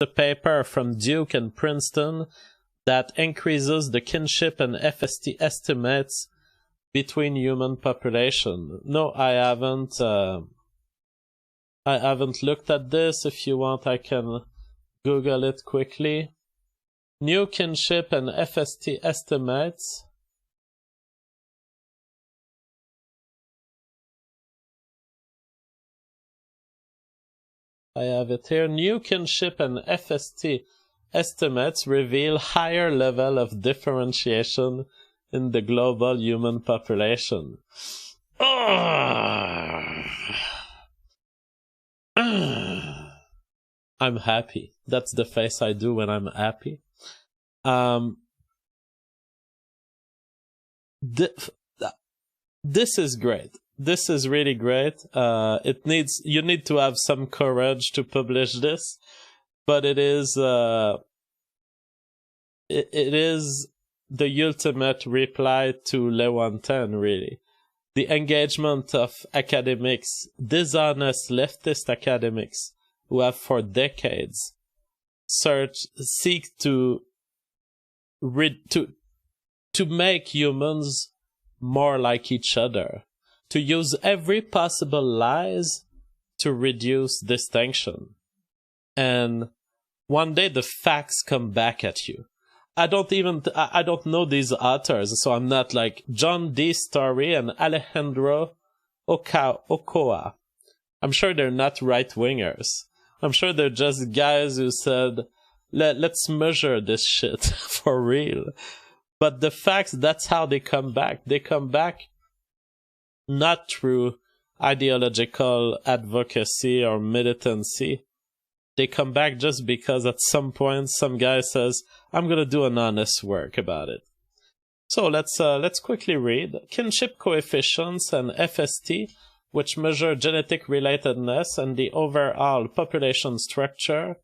a paper from Duke and Princeton that increases the kinship and FST estimates between human population. No, I haven't looked at this. If you want, I can Google it quickly. New kinship and FST estimates. I have it here. New kinship and FST estimates reveal higher level of differentiation in the global human population. I'm happy. That's the face I do when I'm happy. This is great. This is really great. You need to have some courage to publish this, but it is the ultimate reply to Lewontin, really. The engagement of academics, dishonest leftist academics, who have for decades seek to make humans more like each other, to use every possible lies to reduce distinction. And one day the facts come back at you. I don't know these authors, so I'm not like John D. Story and Alejandro Ochoa. I'm sure they're not right-wingers. I'm sure they're just guys who said, let's measure this shit for real. But the facts, that's how they come back. They come back not through ideological advocacy or militancy. They come back just because at some point some guy says, I'm gonna do an honest work about it. So let's quickly read. Kinship coefficients and FST, which measure genetic relatedness and the overall population structure,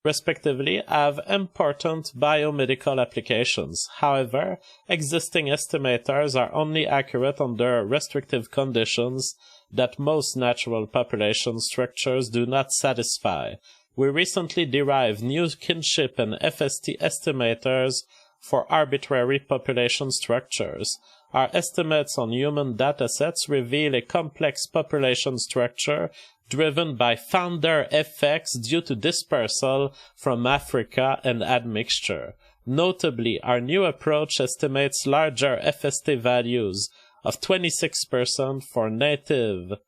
respectively, have important biomedical applications. However, existing estimators are only accurate under restrictive conditions that most natural population structures do not satisfy. We recently derived new kinship and FST estimators for arbitrary population structures. Our estimates on human datasets reveal a complex population structure driven by founder effects due to dispersal from Africa and admixture. Notably, our new approach estimates larger FST values of 26% for native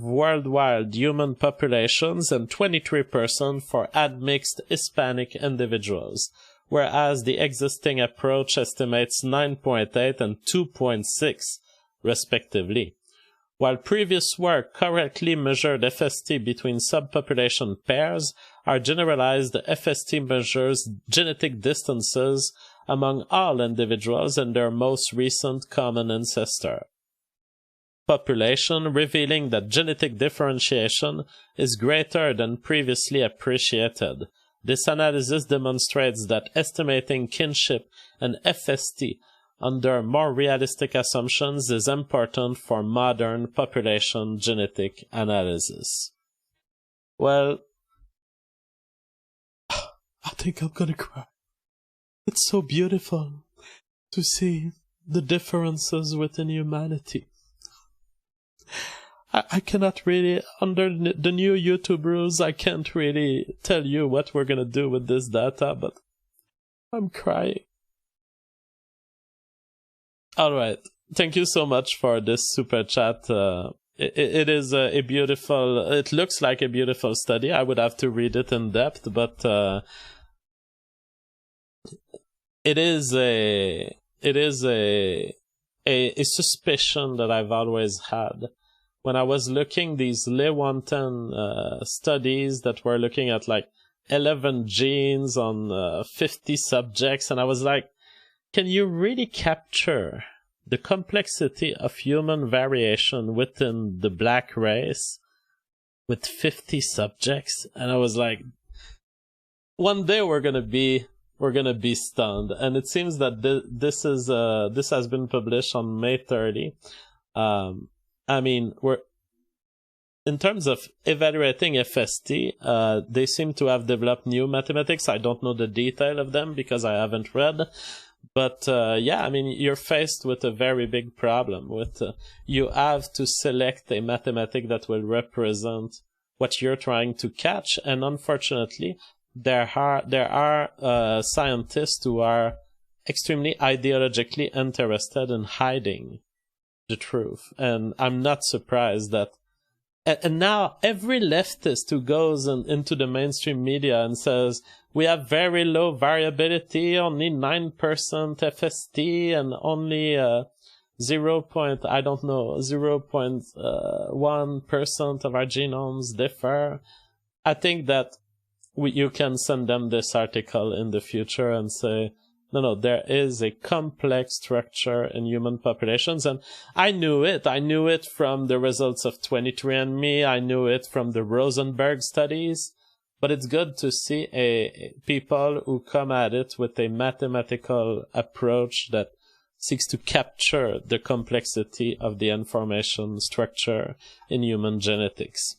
worldwide human populations and 23% for admixed Hispanic individuals, whereas the existing approach estimates 9.8 and 2.6 respectively. While previous work correctly measured FST between subpopulation pairs, our generalized FST measures genetic distances among all individuals and their most recent common ancestor population, revealing that genetic differentiation is greater than previously appreciated. This analysis demonstrates that estimating kinship and FST under more realistic assumptions is important for modern population genetic analysis. Well, I think I'm gonna cry. It's so beautiful to see the differences within humanity. I cannot really, under the new YouTube rules, I can't really tell you what we're gonna do with this data, but I'm crying. Alright, thank you so much for this super chat. It is a beautiful, it looks like a beautiful study. I would have to read it in depth, but it is a suspicion that I've always had. When I was looking these Lewontin studies that were looking at like 11 genes on 50 subjects, and I was like, can you really capture the complexity of human variation within the black race with 50 subjects? And I was like, one day we're gonna be stunned. And it seems that this has been published on May 30. I mean, in terms of evaluating FST, they seem to have developed new mathematics. I don't know the detail of them because I haven't read. But yeah, I mean, you're faced with a very big problem. You have to select a mathematic that will represent what you're trying to catch. And unfortunately, there are scientists who are extremely ideologically interested in hiding the truth. And I'm not surprised that. And now every leftist who goes into the mainstream media and says, we have very low variability, only 9% FST and only 0.1% of our genomes differ. I think that you can send them this article in the future and say, no, there is a complex structure in human populations. And I knew it. I knew it from the results of 23andMe. I knew it from the Rosenberg studies. But it's good to see people who come at it with a mathematical approach that seeks to capture the complexity of the information structure in human genetics.